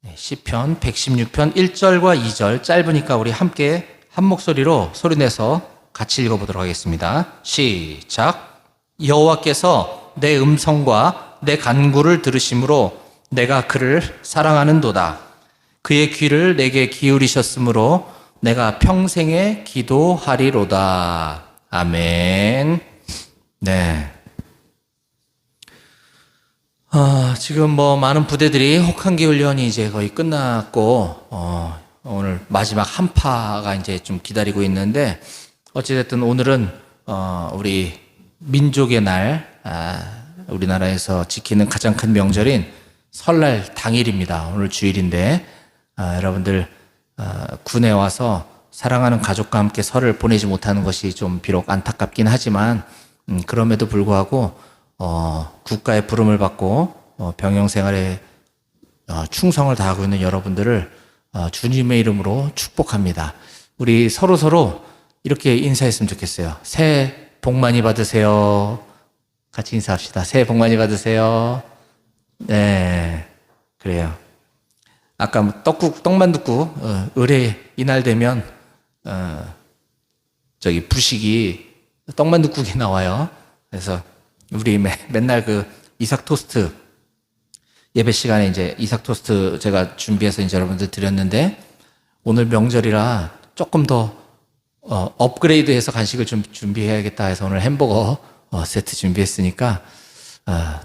시편 116편 1절과 2절 짧으니까 우리 함께 한 목소리로 소리내서 같이 읽어보도록 하겠습니다. 시작. 여호와께서 내 음성과 내 간구를 들으심으로 내가 그를 사랑하는도다. 그의 귀를 내게 기울이셨으므로 내가 평생에 기도하리로다. 아멘. 네. 지금 많은 부대들이 혹한기 훈련이 이제 거의 끝났고, 오늘 마지막 한파가 이제 좀 기다리고 있는데, 어찌됐든 오늘은, 우리 민족의 날, 우리나라에서 지키는 가장 큰 명절인 설날 당일입니다. 오늘 주일인데, 여러분들, 군에 와서 사랑하는 가족과 함께 설을 보내지 못하는 것이 좀 비록 안타깝긴 하지만, 그럼에도 불구하고, 국가의 부름을 받고 병영 생활에 충성을 다하고 있는 여러분들을 주님의 이름으로 축복합니다. 우리 서로 이렇게 인사했으면 좋겠어요. 새해 복 많이 받으세요. 같이 인사합시다. 새해 복 많이 받으세요. 네, 그래요. 아까 떡만둣국 을에 이날 되면 부식이 떡만둣국이 나와요. 그래서 우리 맨날 이삭 토스트 예배 시간에 이제 이삭 토스트 제가 준비해서 이제 여러분들 드렸는데, 오늘 명절이라 조금 더 업그레이드해서 간식을 좀 준비해야겠다 해서 오늘 햄버거 세트 준비했으니까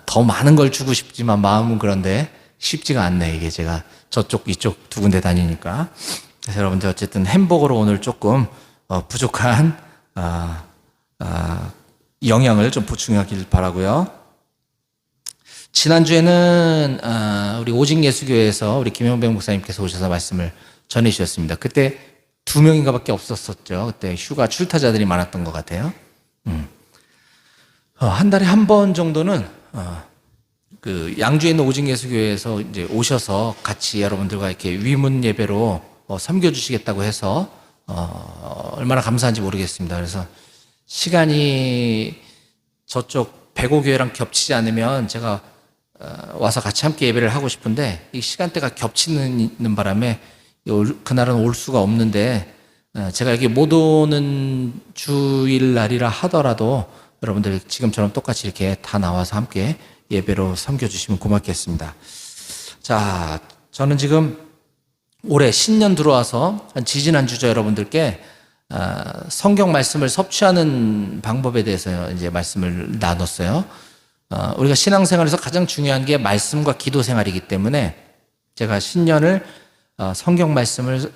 더 많은 걸 주고 싶지만 마음은 그런데 쉽지가 않네. 이게 제가 저쪽 이쪽 두 군데 다니니까. 그래서 여러분들 어쨌든 햄버거로 오늘 조금 부족한 영양을 좀 보충하길 바라고요. 지난주에는 우리 오직예수교회에서 우리 김영백 목사님께서 오셔서 말씀을 전해주셨습니다. 그때 2명인가 밖에 없었었죠. 그때 휴가 출타자들이 많았던 것 같아요. 한 달에 한 번 정도는 양주에 있는 오직예수교회에서 이제 오셔서 같이 여러분들과 이렇게 위문 예배로 섬겨주시겠다고 해서 얼마나 감사한지 모르겠습니다. 그래서 시간이 저쪽 백오교회랑 겹치지 않으면 제가 와서 같이 함께 예배를 하고 싶은데, 이 시간대가 겹치는 바람에 그날은 올 수가 없는데, 제가 여기 못 오는 주일날이라 하더라도 여러분들 지금처럼 똑같이 이렇게 다 나와서 함께 예배로 섬겨주시면 고맙겠습니다. 자, 저는 지금 올해 신년 들어와서 한 지지난주죠. 여러분들께 성경 말씀을 섭취하는 방법에 대해서 이제 말씀을 나눴어요. 우리가 신앙생활에서 가장 중요한 게 말씀과 기도 생활이기 때문에 제가 신년을 성경 말씀을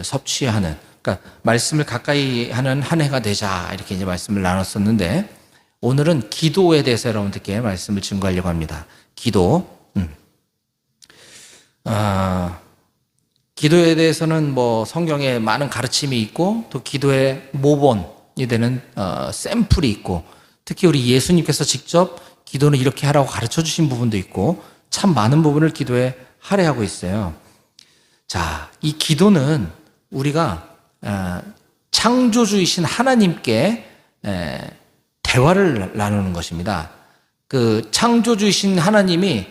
섭취하는, 그러니까 말씀을 가까이 하는 한 해가 되자, 이렇게 이제 말씀을 나눴었는데, 오늘은 기도에 대해서 여러분들께 말씀을 증거하려고 합니다. 기도. 기도에 대해서는 성경에 많은 가르침이 있고, 또 기도의 모본이 되는 샘플이 있고, 특히 우리 예수님께서 직접 기도는 이렇게 하라고 가르쳐 주신 부분도 있고, 참 많은 부분을 기도에 할애하고 있어요. 자, 이 기도는 우리가 창조주이신 하나님께 대화를 나누는 것입니다. 그 창조주이신 하나님이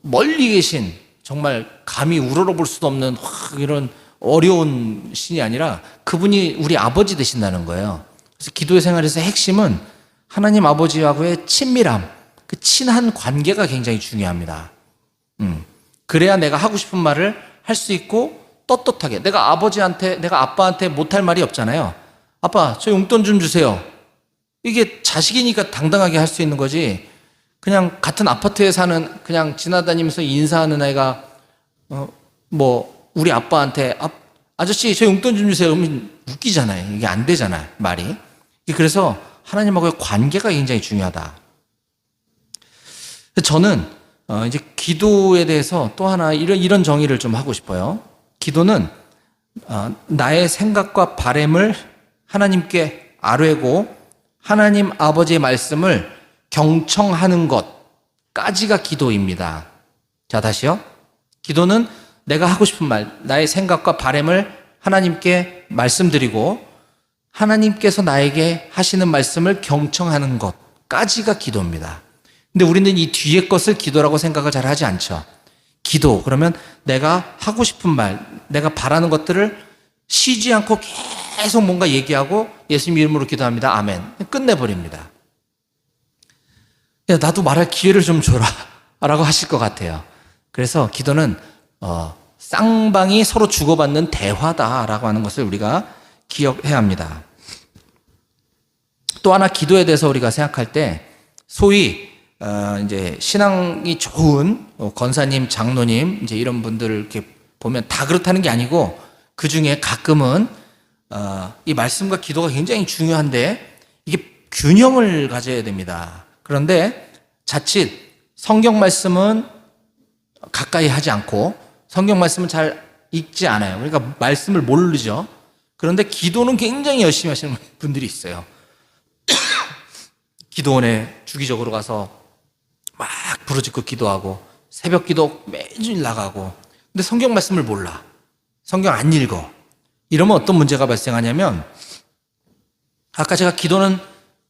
멀리 계신, 정말 감히 우러러볼 수도 없는 이런 어려운 신이 아니라 그분이 우리 아버지 되신다는 거예요. 그래서 기도의 생활에서 핵심은 하나님 아버지하고의 친밀함, 그 친한 관계가 굉장히 중요합니다. 그래야 내가 하고 싶은 말을 할 수 있고 떳떳하게, 내가 아빠한테 못할 말이 없잖아요. 아빠, 저 용돈 좀 주세요. 이게 자식이니까 당당하게 할 수 있는 거지, 그냥 같은 아파트에 사는, 그냥 지나다니면서 인사하는 애가 우리 아빠한테 아저씨 저 용돈 좀 주세요 그러면 웃기잖아요. 이게 안 되잖아요, 말이. 그래서 하나님하고의 관계가 굉장히 중요하다. 저는 이제 기도에 대해서 또 하나 이런 정의를 좀 하고 싶어요. 기도는 나의 생각과 바램을 하나님께 아뢰고 하나님 아버지의 말씀을 경청하는 것까지가 기도입니다. 자, 다시요. 기도는 내가 하고 싶은 말, 나의 생각과 바램을 하나님께 말씀드리고 하나님께서 나에게 하시는 말씀을 경청하는 것까지가 기도입니다. 근데 우리는 이 뒤에 것을 기도라고 생각을 잘 하지 않죠. 기도, 그러면 내가 하고 싶은 말, 내가 바라는 것들을 쉬지 않고 계속 뭔가 얘기하고 예수님 이름으로 기도합니다. 아멘. 끝내버립니다. 야, 나도 말할 기회를 좀 줘라 라고 하실 것 같아요. 그래서 기도는 쌍방이 서로 주고받는 대화다라고 하는 것을 우리가 기억해야 합니다. 또 하나 기도에 대해서 우리가 생각할 때 소위 이제 신앙이 좋은 권사님, 장로님 이제 이런 분들을 이렇게 보면 다 그렇다는 게 아니고 그 중에 가끔은 이 말씀과 기도가 굉장히 중요한데 이게 균형을 가져야 됩니다. 그런데 자칫 성경 말씀은 가까이 하지 않고 성경 말씀은 잘 읽지 않아요. 그러니까 말씀을 모르죠. 그런데 기도는 굉장히 열심히 하시는 분들이 있어요. 기도원에 주기적으로 가서 막 부르짖고 기도하고 새벽 기도 매일 나가고 근데 성경 말씀을 몰라. 성경 안 읽어. 이러면 어떤 문제가 발생하냐면 아까 제가 기도는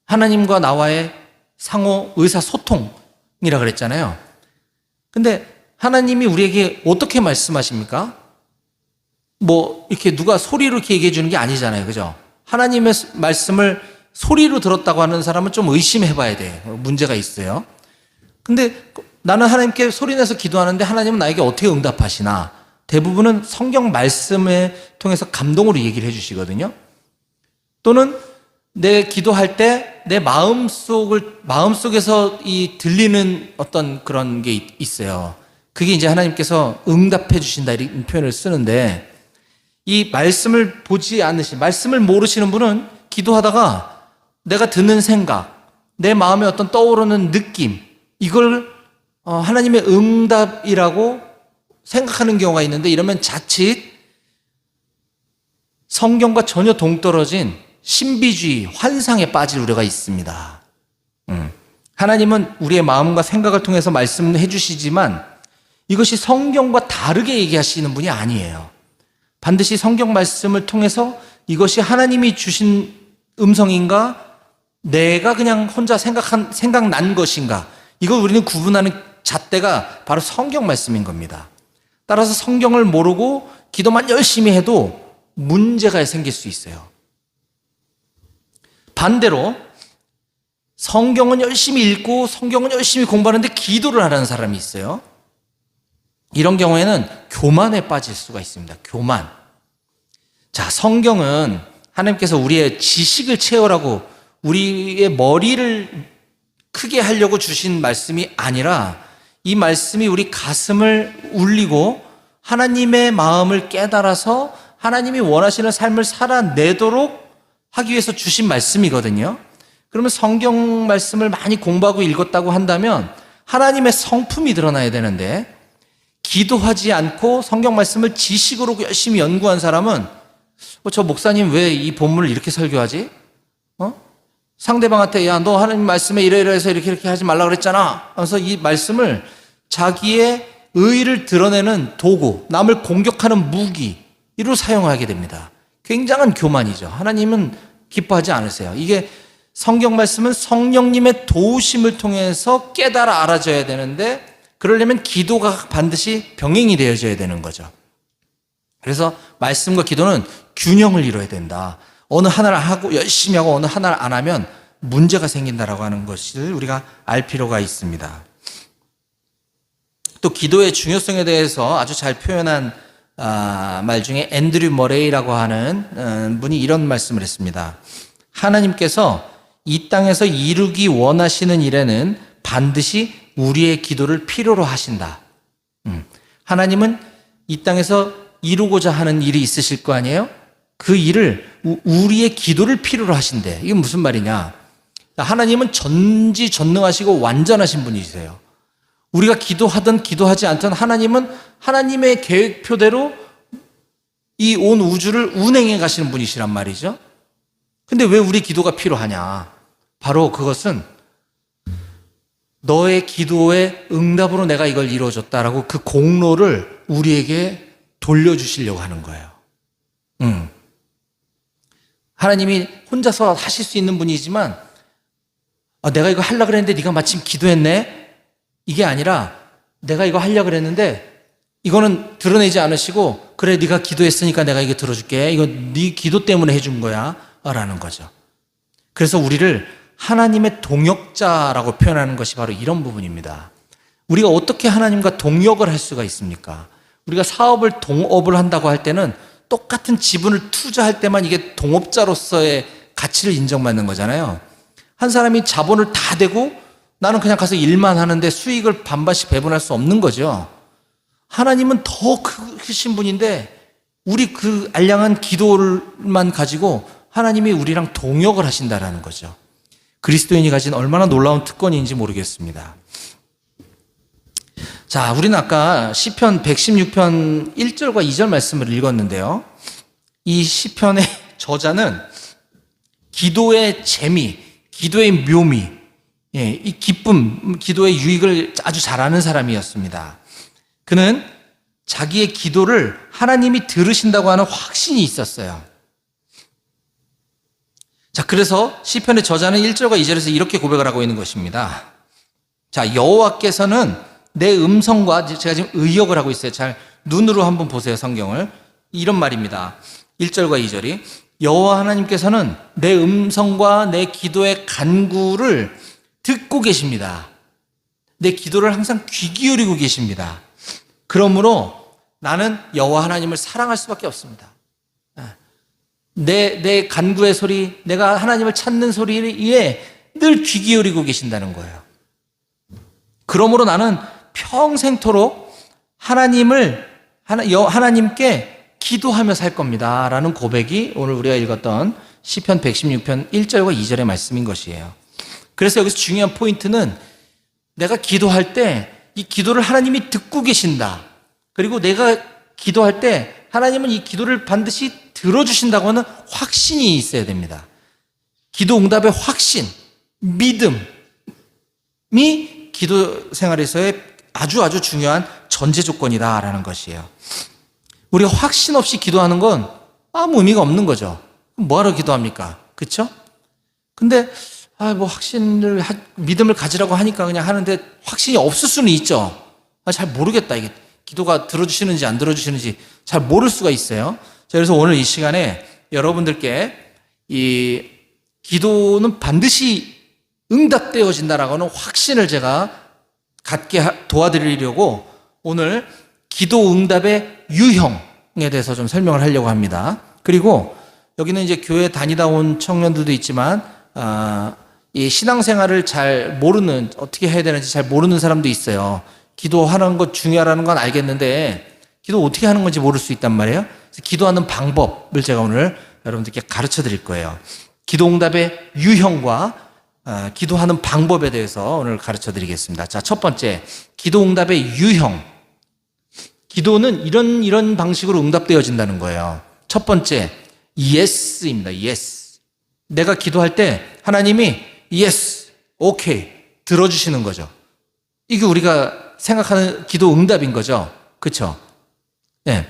하나님과 나와의 상호 의사소통이라 그랬잖아요. 근데 하나님이 우리에게 어떻게 말씀하십니까? 뭐 이렇게 누가 소리로 이렇게 얘기해 주는 게 아니잖아요. 그죠? 하나님의 말씀을 소리로 들었다고 하는 사람은 좀 의심해 봐야 돼. 문제가 있어요. 근데 나는 하나님께 소리내서 기도하는데 하나님은 나에게 어떻게 응답하시나? 대부분은 성경 말씀을 통해서 감동으로 얘기를 해 주시거든요. 또는 내 기도할 때 내 마음속에서 이 들리는 어떤 그런 게 있어요. 그게 이제 하나님께서 응답해 주신다 이런 표현을 쓰는데 이 말씀을 보지 않으신, 말씀을 모르시는 분은 기도하다가 내가 드는 생각, 내 마음에 어떤 떠오르는 느낌, 이걸 하나님의 응답이라고 생각하는 경우가 있는데 이러면 자칫 성경과 전혀 동떨어진 신비주의, 환상에 빠질 우려가 있습니다. 하나님은 우리의 마음과 생각을 통해서 말씀해 주시지만 이것이 성경과 다르게 얘기하시는 분이 아니에요. 반드시 성경 말씀을 통해서 이것이 하나님이 주신 음성인가 내가 그냥 혼자 생각난 것인가 이걸 우리는 구분하는 잣대가 바로 성경 말씀인 겁니다. 따라서 성경을 모르고 기도만 열심히 해도 문제가 생길 수 있어요. 반대로 성경은 열심히 읽고 성경은 열심히 공부하는데 기도를 하는 사람이 있어요. 이런 경우에는 교만에 빠질 수가 있습니다. 교만. 자, 성경은 하나님께서 우리의 지식을 채우라고 우리의 머리를 크게 하려고 주신 말씀이 아니라 이 말씀이 우리 가슴을 울리고 하나님의 마음을 깨달아서 하나님이 원하시는 삶을 살아내도록 하기 위해서 주신 말씀이거든요. 그러면 성경 말씀을 많이 공부하고 읽었다고 한다면 하나님의 성품이 드러나야 되는데 기도하지 않고 성경 말씀을 지식으로 열심히 연구한 사람은 저 목사님 왜 이 본문을 이렇게 설교하지? 상대방한테 야, 너 하나님 말씀에 이래서 이렇게 하지 말라 그랬잖아 하면서 이 말씀을 자기의 의의를 드러내는 도구, 남을 공격하는 무기로 사용하게 됩니다. 굉장한 교만이죠. 하나님은 기뻐하지 않으세요. 이게 성경 말씀은 성령님의 도우심을 통해서 깨달아 알아져야 되는데 그러려면 기도가 반드시 병행이 되어져야 되는 거죠. 그래서 말씀과 기도는 균형을 이뤄야 된다. 어느 하나를 하고 열심히 하고 어느 하나를 안 하면 문제가 생긴다라고 하는 것을 우리가 알 필요가 있습니다. 또 기도의 중요성에 대해서 아주 잘 표현한 말 중에 앤드류 머레이라고 하는 분이 이런 말씀을 했습니다. 하나님께서 이 땅에서 이루기 원하시는 일에는 반드시 우리의 기도를 필요로 하신다. 하나님은 이 땅에서 이루고자 하는 일이 있으실 거 아니에요? 그 일을 우리의 기도를 필요로 하신대. 이게 무슨 말이냐? 하나님은 전지전능하시고 완전하신 분이세요. 우리가 기도하든 기도하지 않든 하나님은 하나님의 계획표대로 이 온 우주를 운행해 가시는 분이시란 말이죠. 근데 왜 우리 기도가 필요하냐? 바로 그것은 너의 기도의 응답으로 내가 이걸 이루어줬다라고 그 공로를 우리에게 돌려주시려고 하는 거예요. 하나님이 혼자서 하실 수 있는 분이지만 내가 이거 하려고 그랬는데 네가 마침 기도했네? 이게 아니라 내가 이거 하려고 그랬는데 이거는 드러내지 않으시고 그래 네가 기도했으니까 내가 이게 들어줄게. 이건 네 기도 때문에 해준 거야 라는 거죠. 그래서 우리를 하나님의 동역자라고 표현하는 것이 바로 이런 부분입니다. 우리가 어떻게 하나님과 동역을 할 수가 있습니까? 우리가 사업을 동업을 한다고 할 때는 똑같은 지분을 투자할 때만 이게 동업자로서의 가치를 인정받는 거잖아요. 한 사람이 자본을 다 대고 나는 그냥 가서 일만 하는데 수익을 반반씩 배분할 수 없는 거죠. 하나님은 더 크신 분인데 우리 그 알량한 기도를만 가지고 하나님이 우리랑 동역을 하신다라는 거죠. 그리스도인이 가진 얼마나 놀라운 특권인지 모르겠습니다. 자, 우리는 아까 시편 116편 1절과 2절 말씀을 읽었는데요. 이 시편의 저자는 기도의 재미, 기도의 묘미, 이 기쁨, 기도의 유익을 아주 잘 아는 사람이었습니다. 그는 자기의 기도를 하나님이 들으신다고 하는 확신이 있었어요. 자, 그래서 시편의 저자는 1절과 2절에서 이렇게 고백을 하고 있는 것입니다. 자, 여호와께서는 내 음성과, 제가 지금 의역을 하고 있어요. 잘 눈으로 한번 보세요, 성경을. 이런 말입니다. 1절과 2절이 여호와 하나님께서는 내 음성과 내 기도의 간구를 듣고 계십니다. 내 기도를 항상 귀 기울이고 계십니다. 그러므로 나는 여호와 하나님을 사랑할 수밖에 없습니다. 내 간구의 소리, 내가 하나님을 찾는 소리에 늘 귀 기울이고 계신다는 거예요. 그러므로 나는 평생토록 하나님께 기도하며 살 겁니다. 라는 고백이 오늘 우리가 읽었던 시편 116편 1절과 2절의 말씀인 것이에요. 그래서 여기서 중요한 포인트는 내가 기도할 때 이 기도를 하나님이 듣고 계신다. 그리고 내가 기도할 때 하나님은 이 기도를 반드시 들어주신다고 하는 확신이 있어야 됩니다. 기도 응답의 확신, 믿음이 기도 생활에서의 아주 중요한 전제 조건이다라는 것이에요. 우리가 확신 없이 기도하는 건 아무 의미가 없는 거죠. 뭐하러 기도합니까? 그렇죠? 근데 믿음을 가지라고 하니까 그냥 하는데 확신이 없을 수는 있죠. 잘 모르겠다. 이게 기도가 들어주시는지 안 들어주시는지 잘 모를 수가 있어요. 자, 그래서 오늘 이 시간에 여러분들께 이 기도는 반드시 응답되어진다라고 하는 확신을 제가 갖게 도와드리려고 오늘 기도 응답의 유형에 대해서 좀 설명을 하려고 합니다. 그리고 여기는 이제 교회 다니다 온 청년들도 있지만 이 신앙생활을 잘 모르는, 어떻게 해야 되는지 잘 모르는 사람도 있어요. 기도하는 것 중요하다는 건 알겠는데 기도 어떻게 하는 건지 모를 수 있단 말이에요. 그래서 기도하는 방법을 제가 오늘 여러분들께 가르쳐 드릴 거예요. 기도 응답의 유형과 기도하는 방법에 대해서 오늘 가르쳐 드리겠습니다. 자, 첫 번째, 기도 응답의 유형. 기도는 이런 방식으로 응답되어진다는 거예요. 첫 번째, yes입니다. yes. 내가 기도할 때 하나님이 yes, okay 들어주시는 거죠. 이게 우리가 생각하는 기도 응답인 거죠. 그렇죠? 네.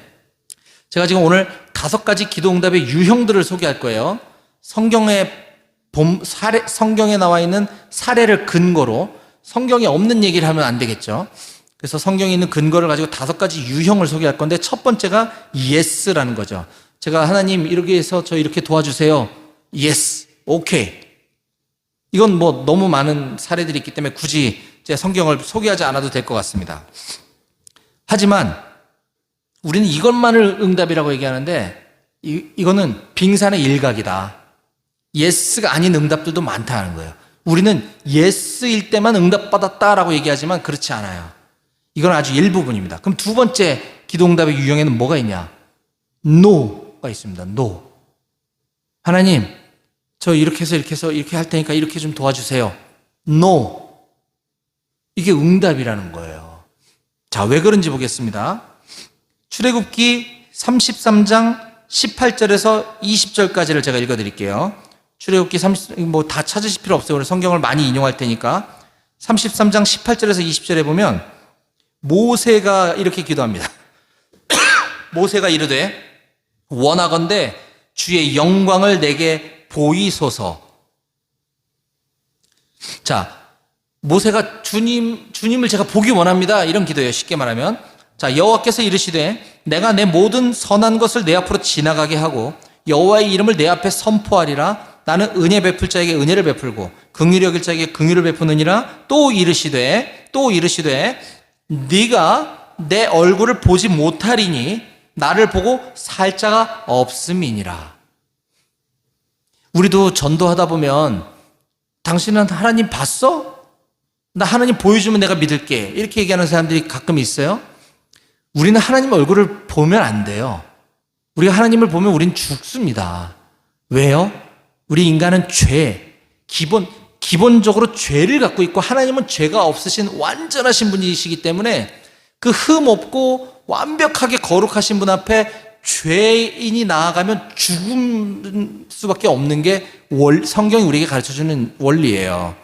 제가 지금 오늘 5가지 기도 응답의 유형들을 소개할 거예요. 성경에 나와 있는 사례를 근거로, 성경에 없는 얘기를 하면 안 되겠죠. 그래서 성경에 있는 근거를 가지고 5가지 유형을 소개할 건데, 첫 번째가 yes라는 거죠. 제가 하나님 이렇게 해서 저 이렇게 도와주세요. yes, okay. 이건 뭐 너무 많은 사례들이 있기 때문에 굳이 제 성경을 소개하지 않아도 될 것 같습니다. 하지만 우리는 이것만을 응답이라고 얘기하는데 이거는 빙산의 일각이다. 예스가 아닌 응답들도 많다는 거예요. 우리는 예스일 때만 응답받았다라고 얘기하지만 그렇지 않아요. 이건 아주 일부분입니다. 그럼 두 번째 기도 응답의 유형에는 뭐가 있냐? no가 있습니다. no. 하나님, 저 이렇게 해서 이렇게 할 테니까 이렇게 좀 도와주세요. no. 이게 응답이라는 거예요. 자, 왜 그런지 보겠습니다. 출애굽기 33장 18절에서 20절까지를 제가 읽어드릴게요. 출애굽기 뭐 다 찾으실 필요 없어요. 오늘 성경을 많이 인용할 테니까. 33장 18절에서 20절에 보면 모세가 이렇게 기도합니다. 모세가 이르되 원하건대 주의 영광을 내게 보이소서. 자, 모세가 주님을 제가 보기 원합니다. 이런 기도예요. 쉽게 말하면 자, 여호와께서 이르시되 내가 내 모든 선한 것을 내 앞으로 지나가게 하고 여호와의 이름을 내 앞에 선포하리라. 나는 은혜 베풀 자에게 은혜를 베풀고 긍휼히 여길 자에게 긍휼을 베푸느니라. 또 이르시되 네가 내 얼굴을 보지 못하리니 나를 보고 살 자가 없음이니라. 우리도 전도하다 보면 당신은 하나님 봤어? 나 하나님 보여주면 내가 믿을게. 이렇게 얘기하는 사람들이 가끔 있어요. 우리는 하나님 얼굴을 보면 안 돼요. 우리가 하나님을 보면 우린 죽습니다. 왜요? 우리 인간은 기본적으로 죄를 갖고 있고 하나님은 죄가 없으신 완전하신 분이시기 때문에 그 흠 없고 완벽하게 거룩하신 분 앞에 죄인이 나아가면 죽을 수밖에 없는 게 성경이 우리에게 가르쳐주는 원리예요.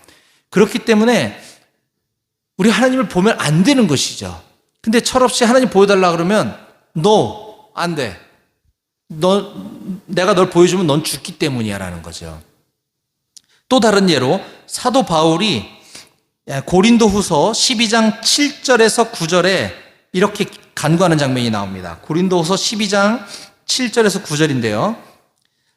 그렇기 때문에 우리 하나님을 보면 안 되는 것이죠. 근데 철없이 하나님 보여달라 그러면 No, 안 돼. 내가 널 보여주면 넌 죽기 때문이야 라는 거죠. 또 다른 예로 사도 바울이 고린도후서 12장 7절에서 9절에 이렇게 간구하는 장면이 나옵니다. 고린도후서 12장 7절에서 9절인데요.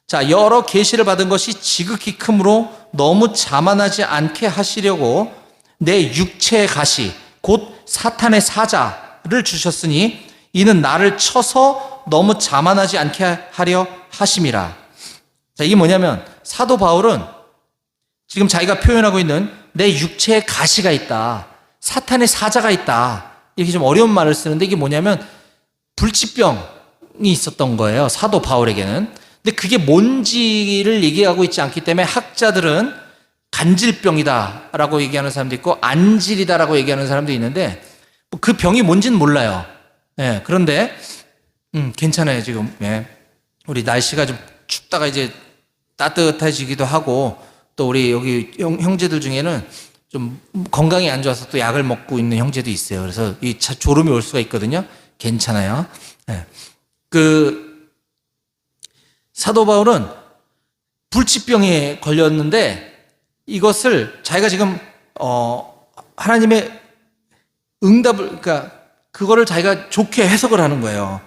자, 여러 계시를 받은 것이 지극히 크므로 너무 자만하지 않게 하시려고 내 육체의 가시 곧 사탄의 사자를 주셨으니 이는 나를 쳐서 너무 자만하지 않게 하려 하심이라. 자, 이게 뭐냐면 사도 바울은 지금 자기가 표현하고 있는 내 육체에 가시가 있다, 사탄의 사자가 있다, 이렇게 좀 어려운 말을 쓰는데 이게 뭐냐면 불치병이 있었던 거예요, 사도 바울에게는. 근데 그게 뭔지를 얘기하고 있지 않기 때문에 학자들은 간질병이다라고 얘기하는 사람도 있고 안질이다라고 얘기하는 사람도 있는데 그 병이 뭔지는 몰라요. 예, 그런데 괜찮아요 지금. 예, 우리 날씨가 좀 춥다가 이제 따뜻해지기도 하고 또 우리 여기 형제들 중에는 좀 건강이 안 좋아서 또 약을 먹고 있는 형제도 있어요. 그래서 이 졸음이 올 수가 있거든요. 괜찮아요. 예. 그 사도 바울은 불치병에 걸렸는데 이것을 자기가 지금 하나님의 응답을, 그러니까 그거를 자기가 좋게 해석을 하는 거예요.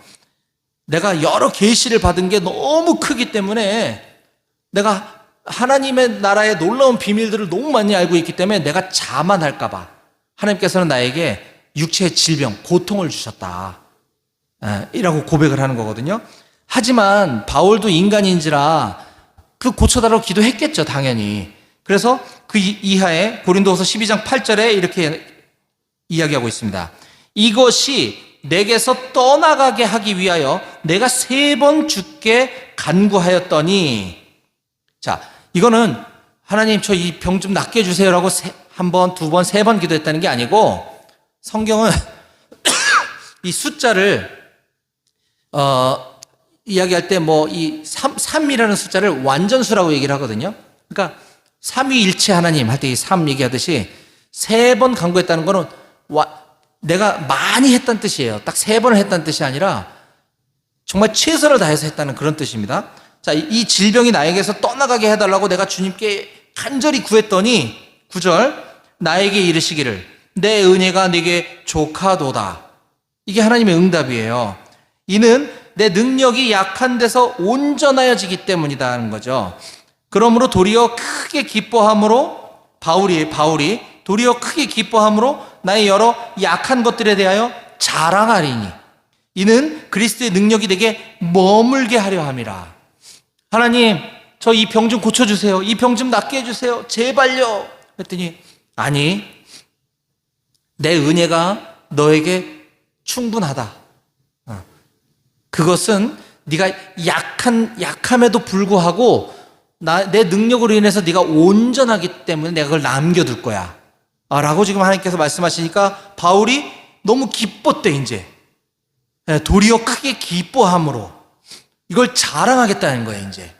내가 여러 계시를 받은 게 너무 크기 때문에 내가 하나님의 나라의 놀라운 비밀들을 너무 많이 알고 있기 때문에 내가 자만할까 봐 하나님께서는 나에게 육체의 질병, 고통을 주셨다, 이라고 고백을 하는 거거든요. 하지만 바울도 인간인지라 그 고쳐달라고 기도했겠죠, 당연히. 그래서 그 이하에 고린도후서 12장 8절에 이렇게 이야기하고 있습니다. 이것이 내게서 떠나가게 하기 위하여 내가 3번 주께 간구하였더니, 자, 이거는 하나님 저 이 병 좀 낫게 해주세요라고 1번, 2번, 3번 기도했다는 게 아니고 성경은 이 숫자를 이야기할 때 뭐 이 3이라는 숫자를 완전수라고 얘기를 하거든요. 그러니까 삼위일체 하나님 할 때 이 3 얘기하듯이 3번 간구했다는 거는 내가 많이 했다는 뜻이에요. 딱 3번을 했다는 뜻이 아니라 정말 최선을 다해서 했다는 그런 뜻입니다. 자, 이 질병이 나에게서 떠나가게 해달라고 내가 주님께 간절히 구했더니 9절, 나에게 이르시기를 내 은혜가 네게 족하도다. 이게 하나님의 응답이에요. 이는 내 능력이 약한 데서 온전하여지기 때문이다 하는 거죠. 그러므로 도리어 크게 기뻐함으로 바울이 도리어 크게 기뻐함으로 나의 여러 약한 것들에 대하여 자랑하리니 이는 그리스도의 능력이 내게 머물게 하려 함이라. 하나님, 저 이 병 좀 고쳐주세요. 이 병 좀 낫게 해주세요. 제발요. 그랬더니 아니, 내 은혜가 너에게 충분하다. 그것은 네가 약함에도 불구하고 내 능력으로 인해서 네가 온전하기 때문에 내가 그걸 남겨둘 거야, 라고 지금 하나님께서 말씀하시니까 바울이 너무 기뻤대. 이제 도리어 크게 기뻐함으로 이걸 자랑하겠다는 거예요. 이제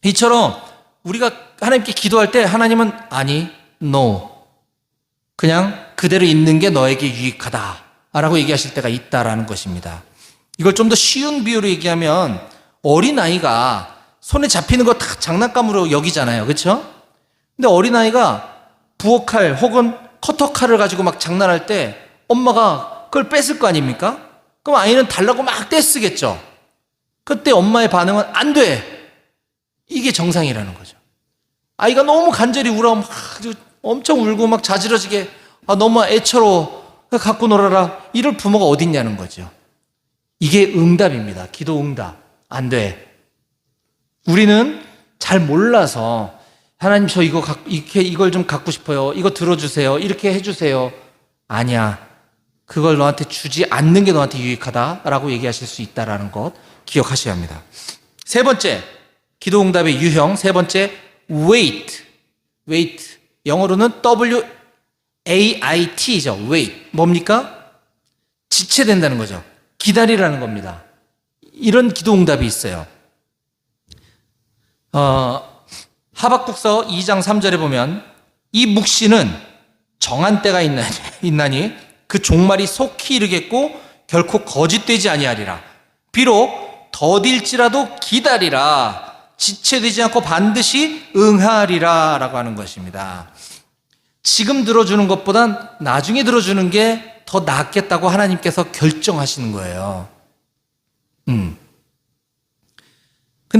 이처럼 우리가 하나님께 기도할 때 하나님은 아니, no, 그냥 그대로 있는 게 너에게 유익하다 라고 얘기하실 때가 있다라는 것입니다. 이걸 좀 더 쉬운 비유로 얘기하면 어린아이가 손에 잡히는 거 다 장난감으로 여기잖아요. 그렇죠? 근데 어린아이가 부엌칼 혹은 커터칼을 가지고 막 장난할 때 엄마가 그걸 뺐을 거 아닙니까? 그럼 아이는 달라고 막 떼쓰겠죠. 그때 엄마의 반응은 안 돼. 이게 정상이라는 거죠. 아이가 너무 간절히 울어 막 엄청 울고 막 자지러지게 너무 애처로워 갖고 놀아라. 이럴 부모가 어디 있냐는 거죠. 이게 응답입니다. 기도 응답. 안 돼. 우리는 잘 몰라서 하나님 저 이걸 좀 갖고 싶어요. 이거 들어주세요. 이렇게 해주세요. 아니야. 그걸 너한테 주지 않는 게 너한테 유익하다라고 얘기하실 수 있다는 것 기억하셔야 합니다. 세 번째, 기도 응답의 유형. 세 번째, wait. 영어로는 WAIT죠. wait. 뭡니까? 지체된다는 거죠. 기다리라는 겁니다. 이런 기도 응답이 있어요. 하박국서 2장 3절에 보면 이 묵시는 정한 때가 있나니 그 종말이 속히 이르겠고 결코 거짓되지 아니하리라. 비록 더딜지라도 기다리라. 지체되지 않고 반드시 응하리라 라고 하는 것입니다. 지금 들어주는 것보단 나중에 들어주는 게 더 낫겠다고 하나님께서 결정하시는 거예요. 근데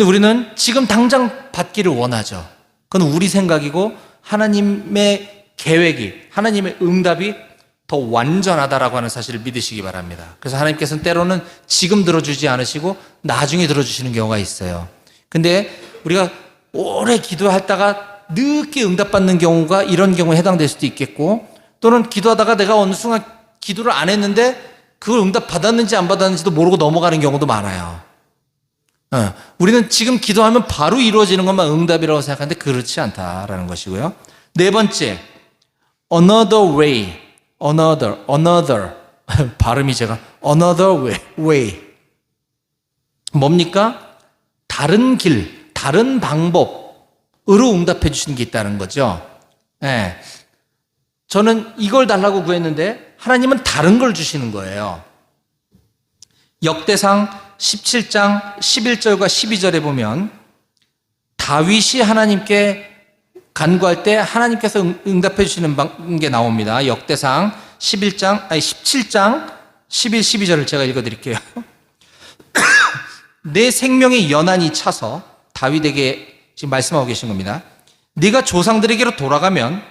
우리는 지금 당장 받기를 원하죠. 그건 우리 생각이고 하나님의 계획이, 하나님의 응답이 더 완전하다라고 하는 사실을 믿으시기 바랍니다. 그래서 하나님께서는 때로는 지금 들어주지 않으시고 나중에 들어주시는 경우가 있어요. 근데 우리가 오래 기도하다가 늦게 응답받는 경우가 이런 경우에 해당될 수도 있겠고, 또는 기도하다가 내가 어느 순간 기도를 안 했는데 그걸 응답 받았는지 안 받았는지도 모르고 넘어가는 경우도 많아요. 우리는 지금 기도하면 바로 이루어지는 것만 응답이라고 생각하는데 그렇지 않다라는 것이고요. 네 번째, another way. another. 발음이 제가 another way. 뭡니까? 다른 길, 다른 방법으로 응답해 주시는 게 있다는 거죠. 저는 이걸 달라고 구했는데 하나님은 다른 걸 주시는 거예요. 역대상 17장 11절과 12절에 보면 다윗이 하나님께 간구할 때 하나님께서 응답해 주시는 게 나옵니다. 역대상 17장 11, 12절을 제가 읽어드릴게요. 내 생명의 연한이 차서, 다윗에게 지금 말씀하고 계신 겁니다. 네가 조상들에게로 돌아가면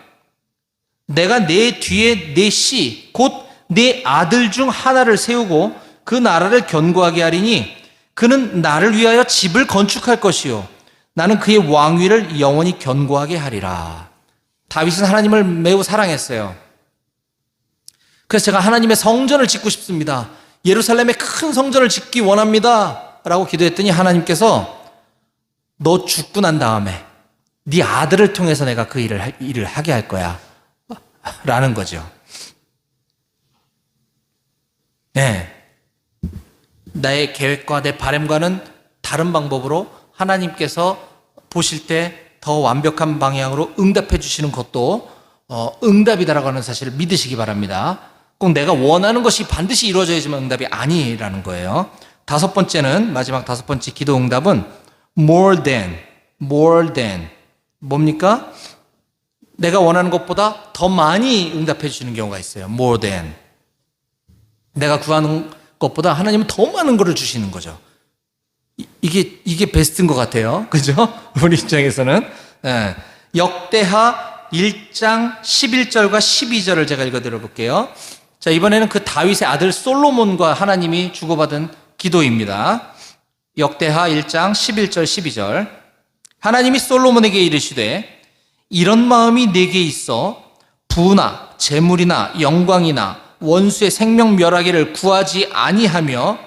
내가 내 뒤에 내 씨, 곧 내 아들 중 하나를 세우고 그 나라를 견고하게 하리니 그는 나를 위하여 집을 건축할 것이요 나는 그의 왕위를 영원히 견고하게 하리라. 다윗은 하나님을 매우 사랑했어요. 그래서 제가 하나님의 성전을 짓고 싶습니다. 예루살렘에 큰 성전을 짓기 원합니다 라고 기도했더니 하나님께서 너 죽고 난 다음에 네 아들을 통해서 내가 그 일을 하게 할 거야 라는 거죠. 나의 계획과 내 바람과는 다른 방법으로 하나님께서 보실 때 더 완벽한 방향으로 응답해 주시는 것도 응답이다라고 하는 사실을 믿으시기 바랍니다. 꼭 내가 원하는 것이 반드시 이루어져야지만 응답이 아니라는 거예요. 다섯 번째는, 마지막 다섯 번째 기도 응답은 more than. 뭡니까? 내가 원하는 것보다 더 많이 응답해 주시는 경우가 있어요. more than. 내가 구하는 것보다 하나님은 더 많은 것을 주시는 거죠. 이게 베스트인 것 같아요. 그죠? 우리 입장에서는. 역대하 1장 11절과 12절을 제가 읽어드려 볼게요. 자, 이번에는 그 다윗의 아들 솔로몬과 하나님이 주고받은 기도입니다. 역대하 1장 11절 12절. 하나님이 솔로몬에게 이르시되 이런 마음이 내게 있어 부나 재물이나 영광이나 원수의 생명 멸하기를 구하지 아니하며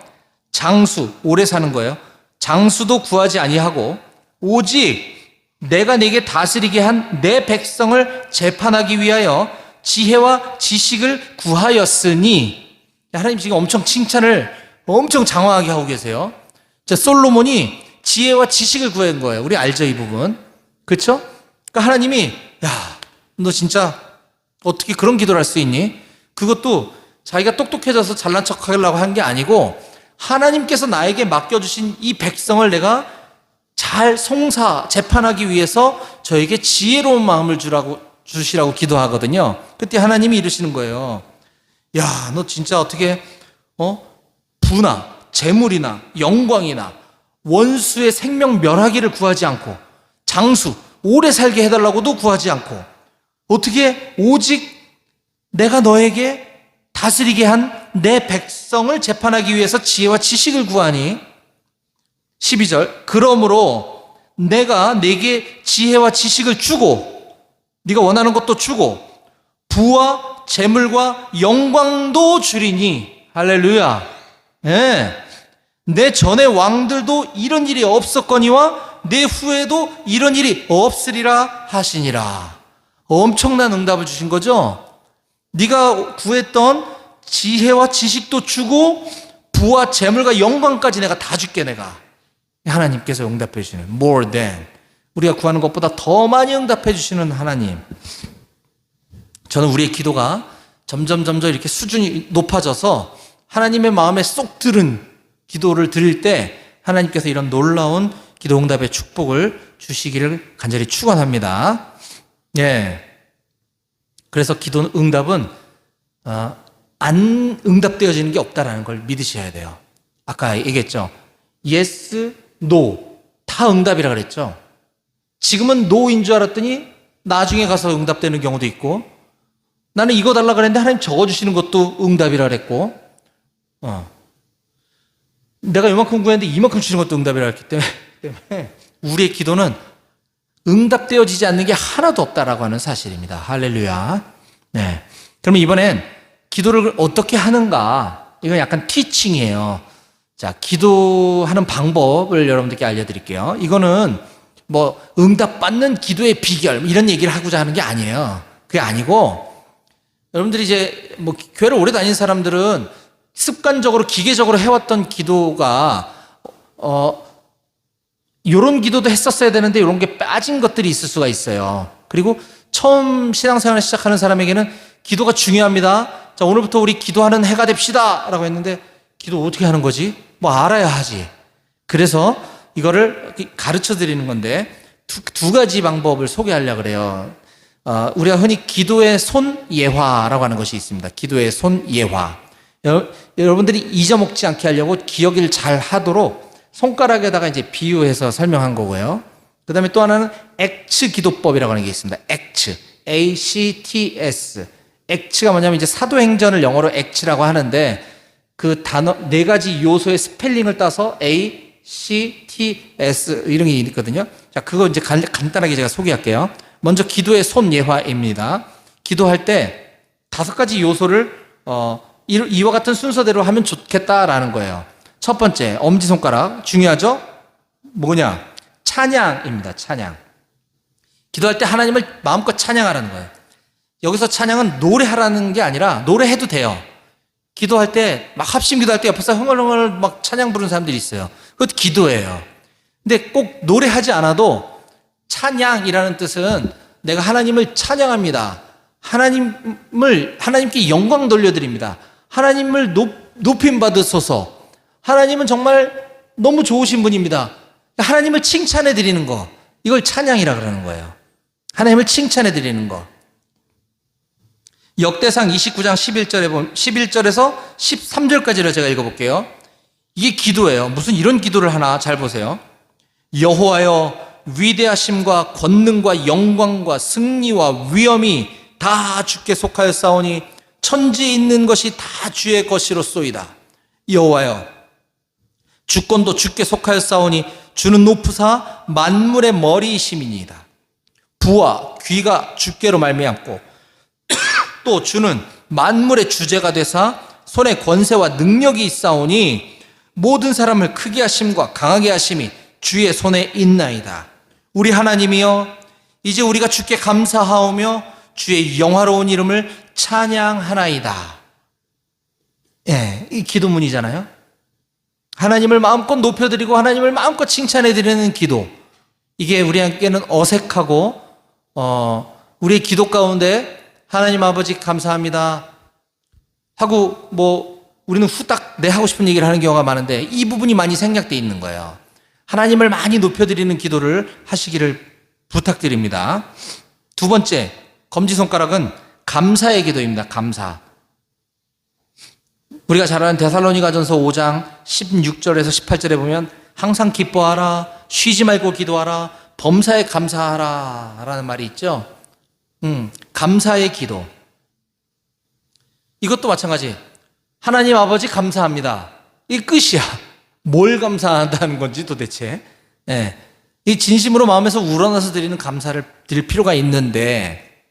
장수, 오래 사는 거예요. 장수도 구하지 아니하고 오직 내가 내게 다스리게 한 내 백성을 재판하기 위하여 지혜와 지식을 구하였으니. 하나님 지금 엄청 칭찬을 엄청 장황하게 하고 계세요. 자, 솔로몬이 지혜와 지식을 구한 거예요. 우리 알죠, 이 부분. 그렇죠? 그러니까 하나님이 너 진짜 어떻게 그런 기도를 할 수 있니? 그것도 자기가 똑똑해져서 잘난 척하려고 한 게 아니고 하나님께서 나에게 맡겨주신 이 백성을 내가 잘 재판하기 위해서 저에게 지혜로운 마음을 주시라고 기도하거든요. 그때 하나님이 이러시는 거예요. 야, 너 진짜 어떻게 부나 재물이나 영광이나 원수의 생명 멸하기를 구하지 않고 장수 오래 살게 해달라고도 구하지 않고 어떻게 오직 내가 너에게 다스리게 한 내 백성을 재판하기 위해서 지혜와 지식을 구하니. 12절, 그러므로 내가 내게 지혜와 지식을 주고 네가 원하는 것도 주고 부와 재물과 영광도 주리니. 할렐루야. 예. 내 전의 왕들도 이런 일이 없었거니와 내 후에도 이런 일이 없으리라 하시니라. 엄청난 응답을 주신 거죠. 네가 구했던 지혜와 지식도 주고 부와 재물과 영광까지 내가 다 줄게. 내가 하나님께서 응답해 주시는 more than, 우리가 구하는 것보다 더 많이 응답해 주시는 하나님. 저는 우리의 기도가 점점 이렇게 수준이 높아져서 하나님의 마음에 쏙 들은 기도를 드릴 때 하나님께서 이런 놀라운 기도 응답의 축복을 주시기를 간절히 축원합니다. 예. 그래서 기도 응답은 안 응답되어지는 게 없다라는 걸 믿으셔야 돼요. 아까 얘기했죠. yes, no 다 응답이라 그랬죠. 지금은 no인 줄 알았더니 나중에 가서 응답되는 경우도 있고, 나는 이거 달라 그랬는데 하나님 적어주시는 것도 응답이라 그랬고, 내가 이만큼 구했는데 이만큼 주시는 것도 응답이라 했기 때문에 우리의 기도는 응답되어지지 않는 게 하나도 없다라고 하는 사실입니다. 할렐루야. 네. 그러면 이번엔 기도를 어떻게 하는가? 이건 약간 티칭이에요. 자, 기도하는 방법을 여러분들께 알려드릴게요. 이거는 뭐 응답받는 기도의 비결 이런 얘기를 하고자 하는 게 아니에요. 그게 아니고, 여러분들이 이제 뭐 교회를 오래 다닌 사람들은 습관적으로 기계적으로 해왔던 기도가 이런 기도도 했었어야 되는데 이런 게 빠진 것들이 있을 수가 있어요. 그리고 처음 신앙생활을 시작하는 사람에게는 기도가 중요합니다. 자, 오늘부터 우리 기도하는 해가 됩시다 라고 했는데 기도 어떻게 하는 거지? 뭐 알아야 하지. 그래서 이거를 가르쳐 드리는 건데 두 가지 방법을 소개하려고 그래요. 우리가 흔히 기도의 손예화라고 하는 것이 있습니다. 기도의 손예화. 여러분들이 잊어먹지 않게 하려고 기억을 잘 하도록 손가락에다가 이제 비유해서 설명한 거고요. 그 다음에 또 하나는 액츠 기도법이라고 하는 게 있습니다. 액츠, ACTS. 액츠가 뭐냐면 이제 사도행전을 영어로 액츠라고 하는데 그 단어 네 가지 요소의 스펠링을 따서 ACTS 이런 게 있거든요. 자, 그거 이제 간단하게 제가 소개할게요. 먼저 기도의 손예화입니다. 기도할 때 5가지 요소를 이와 같은 순서대로 하면 좋겠다라는 거예요. 첫 번째, 엄지손가락 중요하죠? 뭐냐? 찬양입니다. 찬양. 기도할 때 하나님을 마음껏 찬양하라는 거예요. 여기서 찬양은 노래하라는 게 아니라 노래해도 돼요. 기도할 때 막 합심 기도할 때 옆에서 흥얼흥얼 막 찬양 부르는 사람들이 있어요. 그것도 기도예요. 근데 꼭 노래하지 않아도 찬양이라는 뜻은 내가 하나님을 찬양합니다. 하나님께 영광 돌려드립니다. 하나님을 높임 받으소서. 하나님은 정말 너무 좋으신 분입니다. 하나님을 칭찬해 드리는 거, 이걸 찬양이라 그러는 거예요. 하나님을 칭찬해 드리는 거. 역대상 29장 11절에서 13절까지를 제가 읽어볼게요. 이게 기도예요. 무슨 이런 기도를 하나 잘 보세요. 여호와여, 위대하심과 권능과 영광과 승리와 위엄이 다 주께 속하였사오니 천지에 있는 것이 다 주의 것이로소이다. 여호와여, 주권도 주께 속하였사오니 주는 높으사 만물의 머리이심이니이다. 부와 귀가 주께로 말미암고 또 주는 만물의 주제가 되사 손에 권세와 능력이 있사오니 모든 사람을 크게 하심과 강하게 하심이 주의 손에 있나이다. 우리 하나님이여, 이제 우리가 주께 감사하오며 주의 영화로운 이름을 찬양하나이다. 예, 이 기도문이잖아요. 하나님을 마음껏 높여드리고 하나님을 마음껏 칭찬해드리는 기도. 이게 우리에게는 어색하고 우리의 기도 가운데 하나님 아버지 감사합니다 하고 우리는 후딱 내 하고 싶은 얘기를 하는 경우가 많은데 이 부분이 많이 생략되어 있는 거예요. 하나님을 많이 높여드리는 기도를 하시기를 부탁드립니다. 두 번째, 검지손가락은 감사의 기도입니다. 감사. 우리가 잘 아는 데살로니가전서 5장 16절에서 18절에 보면 항상 기뻐하라, 쉬지 말고 기도하라, 범사에 감사하라 라는 말이 있죠. 감사의 기도. 이것도 마찬가지. 하나님 아버지 감사합니다. 이게 끝이야. 뭘 감사한다는 건지 도대체. 예. 이 진심으로 마음에서 우러나서 드리는 감사를 드릴 필요가 있는데,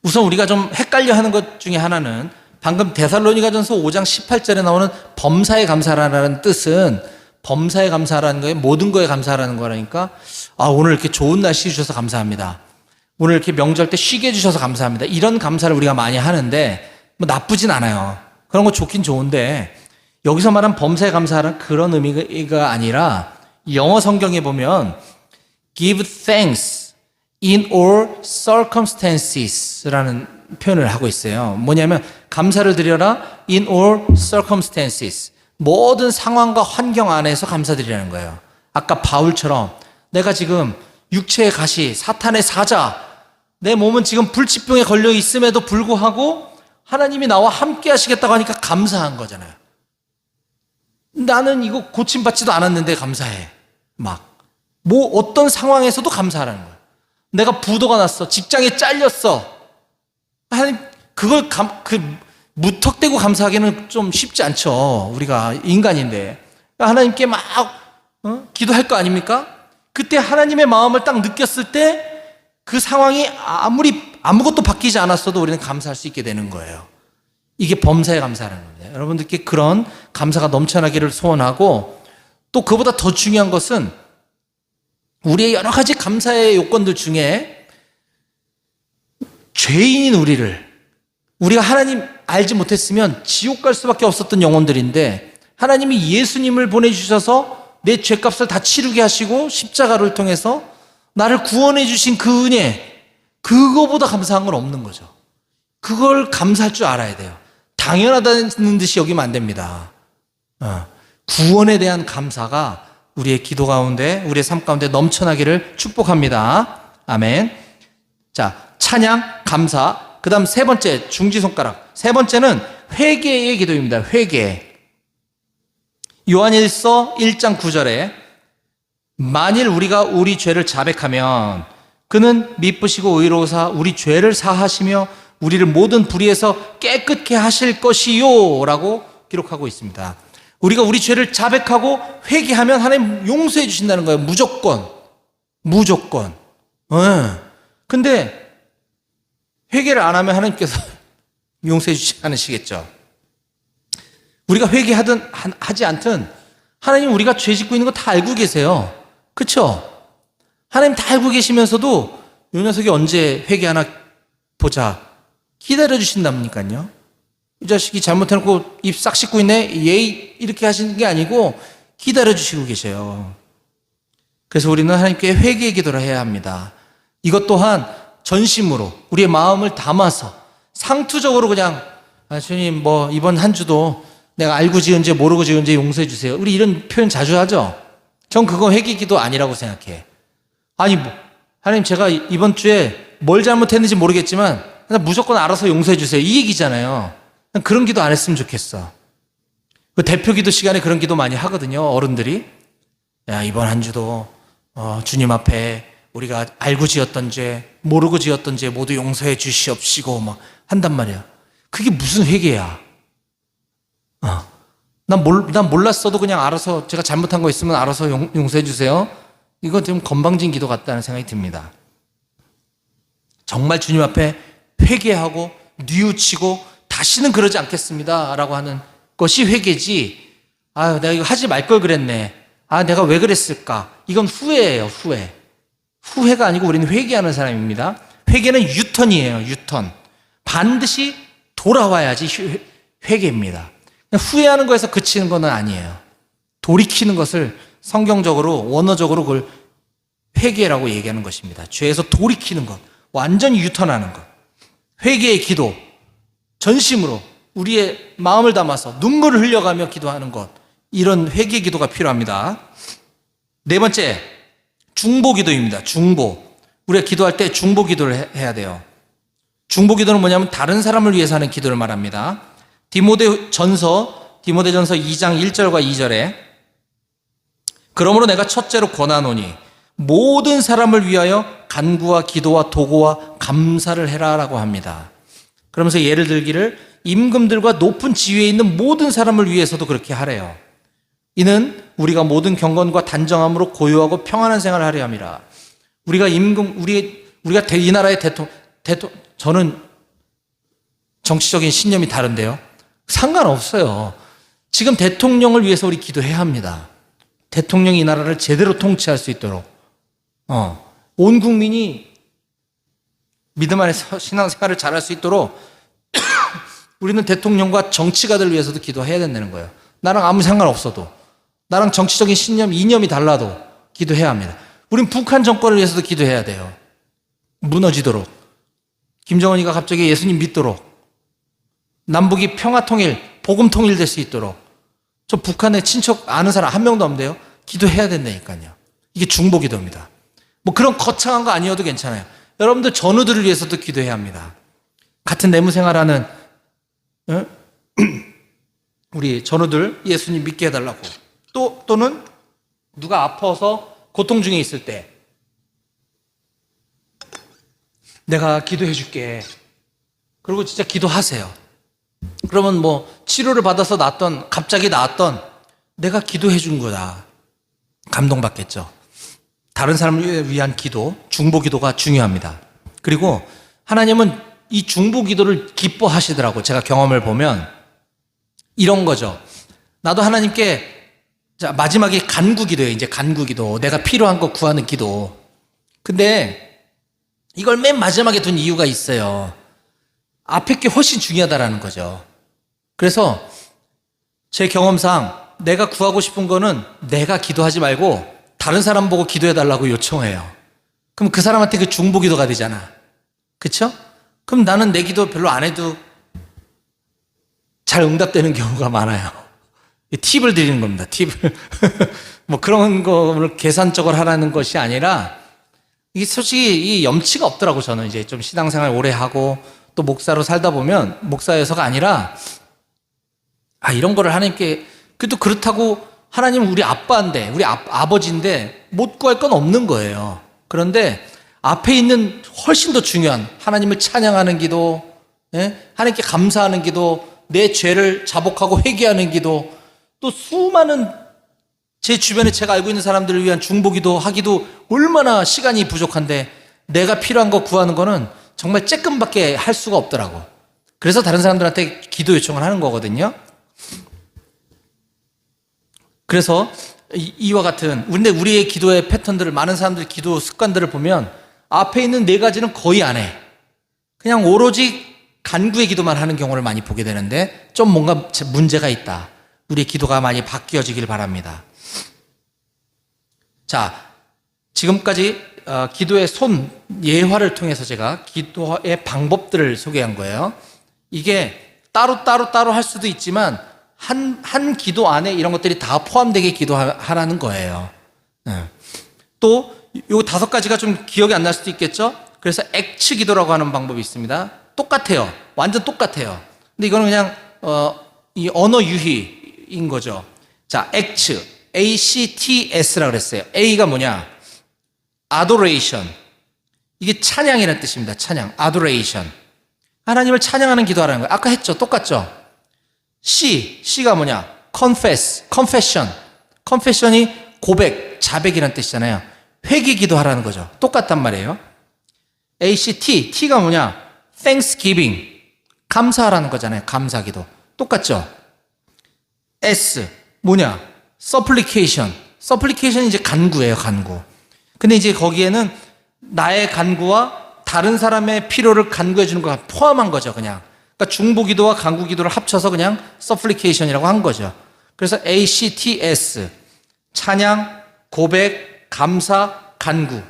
우선 우리가 좀 헷갈려 하는 것 중에 하나는 방금 데살로니가전서 5장 18절에 나오는 범사에 감사라는 뜻은, 범사에 감사라는 거에 모든 거에 감사라는 거라니까, 오늘 이렇게 좋은 날씨 주셔서 감사합니다, 오늘 이렇게 명절 때 쉬게 해주셔서 감사합니다, 이런 감사를 우리가 많이 하는데 뭐 나쁘진 않아요. 그런 거 좋긴 좋은데, 여기서 말한 범사에 감사는 그런 의미가 아니라, 영어 성경에 보면 give thanks in all circumstances 라는 표현을 하고 있어요. 뭐냐면 감사를 드려라 in all circumstances, 모든 상황과 환경 안에서 감사드리라는 거예요. 아까 바울처럼 내가 지금 육체의 가시, 사탄의 사자, 내 몸은 지금 불치병에 걸려 있음에도 불구하고 하나님이 나와 함께 하시겠다고 하니까 감사한 거잖아요. 나는 이거 고침받지도 않았는데 감사해. 뭐 어떤 상황에서도 감사하라는 거예요. 내가 부도가 났어, 직장에 잘렸어, 하나님, 그걸 무턱대고 감사하기는 좀 쉽지 않죠. 우리가 인간인데. 하나님께 막 기도할 거 아닙니까? 그때 하나님의 마음을 딱 느꼈을 때 그 상황이 아무것도 바뀌지 않았어도 우리는 감사할 수 있게 되는 거예요. 이게 범사에 감사라는 거예요. 여러분들께 그런 감사가 넘쳐나기를 소원하고, 또 그보다 더 중요한 것은 우리의 여러 가지 감사의 요건들 중에 죄인인 우리가 하나님 알지 못했으면 지옥 갈 수밖에 없었던 영혼들인데, 하나님이 예수님을 보내주셔서 내 죄값을 다 치르게 하시고 십자가를 통해서 나를 구원해 주신 그 은혜, 그거보다 감사한 건 없는 거죠. 그걸 감사할 줄 알아야 돼요. 당연하다는 듯이 여기면 안 됩니다. 구원에 대한 감사가 우리의 기도 가운데, 우리의 삶 가운데 넘쳐나기를 축복합니다. 아멘. 자, 찬양, 감사. 그 다음 세 번째, 중지손가락. 세 번째는 회개의 기도입니다. 회개. 요한일서 1장 9절에 만일 우리가 우리 죄를 자백하면 그는 미쁘시고 의로우사 우리 죄를 사하시며 우리를 모든 불의에서 깨끗게 하실 것이요 라고 기록하고 있습니다. 우리가 우리 죄를 자백하고 회개하면 하나님 용서해 주신다는 거예요. 무조건. 근데 회개를 안 하면 하나님께서 용서해 주지 않으시겠죠. 우리가 회개하든 하지 않든 하나님 우리가 죄 짓고 있는 거 다 알고 계세요. 그렇죠? 하나님 다 알고 계시면서도 이 녀석이 언제 회개하나 보자 기다려 주신답니까요. 이 자식이 잘못해놓고 입 싹 씻고 있네, 예의 이렇게 하시는 게 아니고 기다려 주시고 계셔요. 그래서 우리는 하나님께 회개의 기도를 해야 합니다. 이것 또한 전심으로 우리의 마음을 담아서, 상투적으로 그냥 주님 뭐 이번 한 주도 내가 알고 지은 죄 모르고 지은 죄 용서해 주세요, 우리 이런 표현 자주 하죠. 전 그거 회개 기도 아니라고 생각해. 하나님 제가 이번 주에 뭘 잘못했는지 모르겠지만 무조건 알아서 용서해 주세요, 이 얘기잖아요. 그런 기도 안 했으면 좋겠어. 그 대표 기도 시간에 그런 기도 많이 하거든요, 어른들이. 야, 이번 한 주도 주님 앞에 우리가 알고 지었던 죄, 모르고 지었던 죄 모두 용서해 주시옵시고 막 한단 말이야. 그게 무슨 회개야? 난 몰랐어도 그냥 알아서, 제가 잘못한 거 있으면 알아서 용서해 주세요. 이거 좀 건방진 기도 같다는 생각이 듭니다. 정말 주님 앞에 회개하고 뉘우치고 다시는 그러지 않겠습니다 라고 하는 것이 회개지, 내가 이거 하지 말 걸 그랬네, 내가 왜 그랬을까, 이건 후회예요. 후회가 아니고 우리는 회개하는 사람입니다. 회개는 유턴이에요. 유턴. 반드시 돌아와야지 회개입니다. 후회하는 거에서 그치는 건 아니에요. 돌이키는 것을 성경적으로, 원어적으로 그걸 회개라고 얘기하는 것입니다. 죄에서 돌이키는 것, 완전히 유턴하는 것. 회개의 기도, 전심으로 우리의 마음을 담아서 눈물을 흘려가며 기도하는 것, 이런 회개 기도가 필요합니다. 네 번째, 중보 기도입니다. 중보. 우리가 기도할 때 중보 기도를 해야 돼요. 중보 기도는 뭐냐면 다른 사람을 위해서 하는 기도를 말합니다. 디모데전서 2장 1절과 2절에 그러므로 내가 첫째로 권하노니 모든 사람을 위하여 간구와 기도와 도구와 감사를 해라라고 합니다. 그러면서 예를 들기를 임금들과 높은 지위에 있는 모든 사람을 위해서도 그렇게 하래요. 이는 우리가 모든 경건과 단정함으로 고요하고 평안한 생활을 하려 함이라. 우리가 이 나라의 저는 정치적인 신념이 다른데요. 상관없어요. 지금 대통령을 위해서 우리 기도해야 합니다. 대통령이 이 나라를 제대로 통치할 수 있도록. 온 국민이 믿음 안에서 신앙생활을 잘할 수 있도록 우리는 대통령과 정치가들 위해서도 기도해야 된다는 거예요. 나랑 아무 상관없어도, 나랑 정치적인 신념, 이념이 달라도 기도해야 합니다. 우린 북한 정권을 위해서도 기도해야 돼요. 무너지도록. 김정은이가 갑자기 예수님 믿도록. 남북이 평화통일, 복음통일 될 수 있도록. 저 북한에 친척 아는 사람 한 명도 없는데요. 기도해야 된다니까요. 이게 중보기도입니다. 뭐 그런 거창한 거 아니어도 괜찮아요. 여러분들 전우들을 위해서도 기도해야 합니다. 같은 내무생활하는 우리 전우들 예수님 믿게 해달라고. 또는 누가 아파서 고통 중에 있을 때 내가 기도해 줄게. 그리고 진짜 기도하세요. 그러면 뭐 치료를 받아서 낫던, 갑자기 나았던, 내가 기도해 준 거다. 감동받겠죠. 다른 사람을 위한 기도, 중보기도가 중요합니다. 그리고 하나님은 이 중보기도를 기뻐하시더라고. 제가 경험을 보면 이런 거죠. 나도 하나님께 마지막에 간구기도예요. 이제 간구기도, 내가 필요한 거 구하는 기도. 근데 이걸 맨 마지막에 둔 이유가 있어요. 앞에 게 훨씬 중요하다라는 거죠. 그래서 제 경험상 내가 구하고 싶은 거는 내가 기도하지 말고 다른 사람 보고 기도해달라고 요청해요. 그럼 그 사람한테 그 중보기도가 되잖아. 그쵸? 그럼 나는 내 기도 별로 안 해도 잘 응답되는 경우가 많아요. 팁을 드리는 겁니다. 팁을. 뭐 그런 거를 계산적으로 하라는 것이 아니라 이게 솔직히 이 염치가 없더라고. 저는 이제 좀 신앙생활 오래 하고 또 목사로 살다 보면, 목사여서가 아니라 이런 거를 하나님께, 그래도 그렇다고 하나님은 우리 아빠인데, 우리 아버지인데 못 구할 건 없는 거예요. 그런데 앞에 있는 훨씬 더 중요한 하나님을 찬양하는 기도, 하나님께 감사하는 기도, 내 죄를 자복하고 회개하는 기도, 또 수많은 제 주변에 제가 알고 있는 사람들을 위한 중보기도 하기도 얼마나 시간이 부족한데 내가 필요한 거 구하는 거는 정말 쬐끔밖에 할 수가 없더라고. 그래서 다른 사람들한테 기도 요청을 하는 거거든요. 그래서 이와 같은, 근데 우리의 기도의 패턴들을, 많은 사람들의 기도 습관들을 보면 앞에 있는 네 가지는 거의 안 해. 그냥 오로지 간구의 기도만 하는 경우를 많이 보게 되는데 좀 뭔가 문제가 있다. 우리의 기도가 많이 바뀌어지길 바랍니다. 자, 지금까지 기도의 예화를 통해서 제가 기도의 방법들을 소개한 거예요. 이게 따로 할 수도 있지만 한 기도 안에 이런 것들이 다 포함되게 기도하라는 거예요. 또 요 5가지가 좀 기억이 안 날 수도 있겠죠? 그래서 액츠 기도라고 하는 방법이 있습니다. 똑같아요. 완전 똑같아요. 근데 이거는 그냥 이 언어 유희인 거죠. 자, 액츠, ACTS라고 그랬어요. A가 뭐냐? adoration. 이게 찬양이라는 뜻입니다. 찬양, adoration. 하나님을 찬양하는 기도하라는 거예요. 아까 했죠? 똑같죠? C가 뭐냐? confession. confession이 고백, 자백이라는 뜻이잖아요. 회개 기도하라는 거죠. 똑같단 말이에요. T가 뭐냐? thanksgiving. 감사하라는 거잖아요. 감사 기도. 똑같죠? S, 뭐냐? supplication. supplication이 이제 간구예요, 간구. 근데 이제 거기에는 나의 간구와 다른 사람의 필요를 간구해 주는 거 포함한 거죠, 그냥. 그러니까 중보 기도와 간구 기도를 합쳐서 그냥 supplication이라고 한 거죠. 그래서 ACTS, 찬양, 고백, 감사, 간구.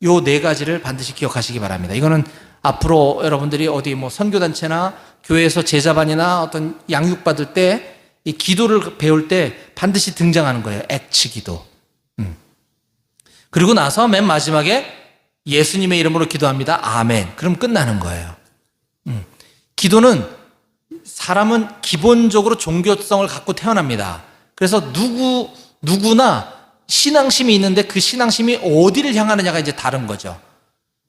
요 4가지를 반드시 기억하시기 바랍니다. 이거는 앞으로 여러분들이 어디 뭐 선교단체나 교회에서 제자반이나 어떤 양육받을 때 이 기도를 배울 때 반드시 등장하는 거예요. 액츠 기도. 그리고 나서 맨 마지막에 예수님의 이름으로 기도합니다. 아멘. 그럼 끝나는 거예요. 기도는 사람은 기본적으로 종교성을 갖고 태어납니다. 그래서 누구나 신앙심이 있는데 그 신앙심이 어디를 향하느냐가 이제 다른 거죠.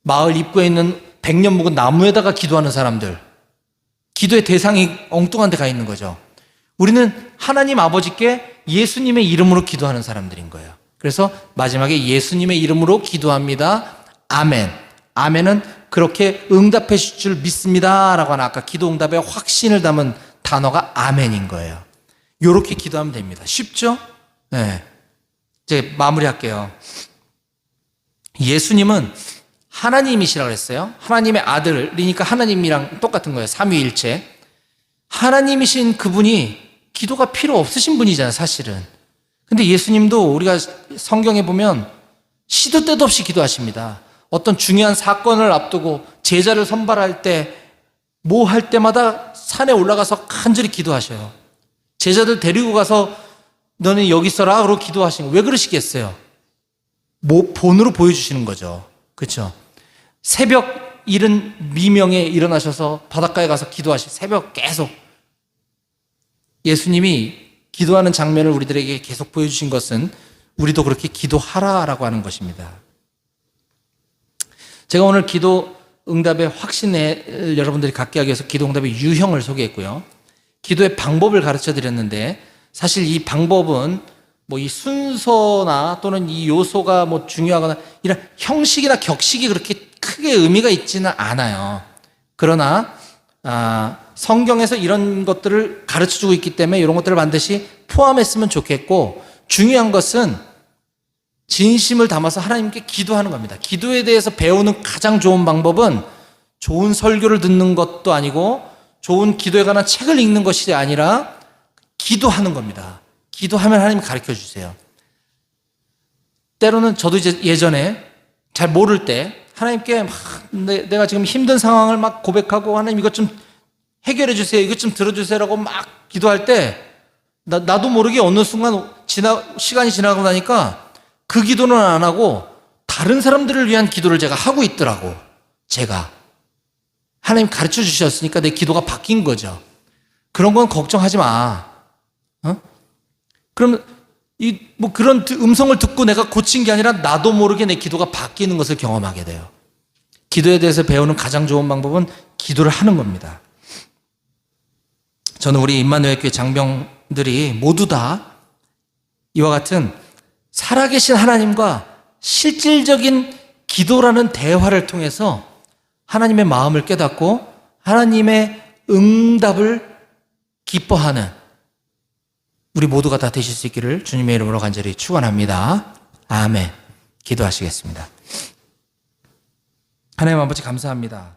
마을 입구에 있는 100년 묵은 나무에다가 기도하는 사람들, 기도의 대상이 엉뚱한 데 가 있는 거죠. 우리는 하나님 아버지께 예수님의 이름으로 기도하는 사람들인 거예요. 그래서 마지막에 예수님의 이름으로 기도합니다. 아멘. 아멘은 그렇게 응답해 주실 줄 믿습니다 라고 하는 아까 기도 응답의 확신을 담은 단어가 아멘인 거예요. 이렇게 기도하면 됩니다. 쉽죠? 네. 이제 마무리할게요. 예수님은 하나님이시라고 그랬어요. 하나님의 아들이니까 하나님이랑 똑같은 거예요. 삼위일체. 하나님이신 그분이 기도가 필요 없으신 분이잖아요, 사실은. 근데 예수님도 우리가 성경에 보면 시도 때도 없이 기도하십니다. 어떤 중요한 사건을 앞두고 제자를 선발할 때 뭐 할 때마다 산에 올라가서 간절히 기도하셔요. 제자들 데리고 가서 너는 여기 있어라 그러고 기도하시는 거예요. 왜 그러시겠어요? 뭐 본으로 보여주시는 거죠. 그렇죠? 새벽 이른 미명에 일어나셔서 바닷가에 가서 새벽 계속 예수님이 기도하는 장면을 우리들에게 계속 보여주신 것은 우리도 그렇게 기도하라라고 하는 것입니다. 제가 오늘 기도 응답의 확신을 여러분들이 갖게 하기 위해서 기도 응답의 유형을 소개했고요. 기도의 방법을 가르쳐 드렸는데 사실 이 방법은 뭐 이 순서나 또는 이 요소가 뭐 중요하거나 이런 형식이나 격식이 그렇게 크게 의미가 있지는 않아요. 그러나 성경에서 이런 것들을 가르쳐 주고 있기 때문에 이런 것들을 반드시 포함했으면 좋겠고, 중요한 것은 진심을 담아서 하나님께 기도하는 겁니다. 기도에 대해서 배우는 가장 좋은 방법은 좋은 설교를 듣는 것도 아니고 좋은 기도에 관한 책을 읽는 것이 아니라 기도하는 겁니다. 기도하면 하나님 가르쳐 주세요. 때로는 저도 이제 예전에 잘 모를 때 하나님께 내가 지금 힘든 상황을 막 고백하고 하나님 이것 좀 해결해 주세요, 이것 좀 들어주세요라고 막 기도할 때 나도 모르게 어느 순간 시간이 지나고 나니까 그 기도는 안 하고 다른 사람들을 위한 기도를 제가 하고 있더라고. 제가 하나님 가르쳐 주셨으니까 내 기도가 바뀐 거죠. 그런 건 걱정하지 마. 그럼 뭐 그런 음성을 듣고 내가 고친 게 아니라 나도 모르게 내 기도가 바뀌는 것을 경험하게 돼요. 기도에 대해서 배우는 가장 좋은 방법은 기도를 하는 겁니다. 저는 우리 임마누엘 교회 장병들이 모두 다 이와 같은 살아계신 하나님과 실질적인 기도라는 대화를 통해서 하나님의 마음을 깨닫고 하나님의 응답을 기뻐하는 우리 모두가 다 되실 수 있기를 주님의 이름으로 간절히 축원합니다. 아멘. 기도하시겠습니다. 하나님 아버지 감사합니다.